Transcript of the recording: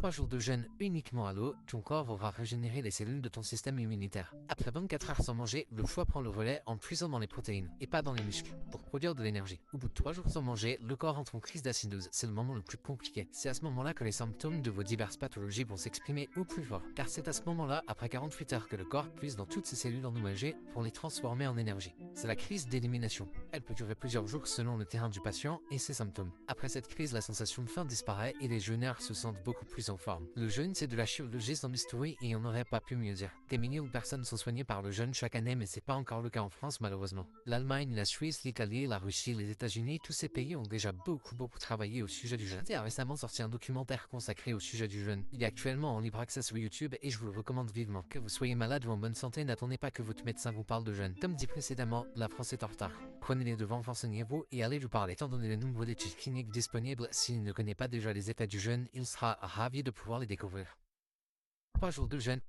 3 jours de jeûne uniquement à l'eau, ton corps aura régénéré les cellules de ton système immunitaire. Après 24 heures sans manger, le foie prend le relais en puisant dans les protéines, et pas dans les muscles, pour produire de l'énergie. Au bout de 3 jours sans manger, le corps entre en crise d'acidose. C'est le moment le plus compliqué. C'est à ce moment-là que les symptômes de vos diverses pathologies vont s'exprimer au plus fort. Car c'est à ce moment-là, après 48 heures, que le corps puise dans toutes ses cellules endommagées pour les transformer en énergie. C'est la crise d'élimination. Elle peut durer plusieurs jours selon le terrain du patient et ses symptômes. Après cette crise, la sensation de faim disparaît et les jeûneurs se sentent beaucoup plus en forme. Le jeûne, c'est de la chirurgie sans mystery et on n'aurait pas pu mieux dire. Des millions de personnes sont soignées par le jeûne chaque année, mais c'est pas encore le cas en France malheureusement. L'Allemagne, la Suisse, l'Italie, la Russie, les États-Unis, tous ces pays ont déjà beaucoup travaillé au sujet du jeûne. A récemment sorti un documentaire consacré au sujet du jeûne. Il est actuellement en libre accès sur YouTube et je vous le recommande vivement. Que vous soyez malade ou en bonne santé, n'attendez pas que votre médecin vous parle de jeûne. Comme dit précédemment, la France est en retard. Prenez les devants, renseignez-vous et allez lui parler. Étant donné le nombre d'études cliniques disponibles, s'il ne connaît pas déjà les effets du jeûne, il sera ravi de pouvoir les découvrir. 3 jours de jeûne.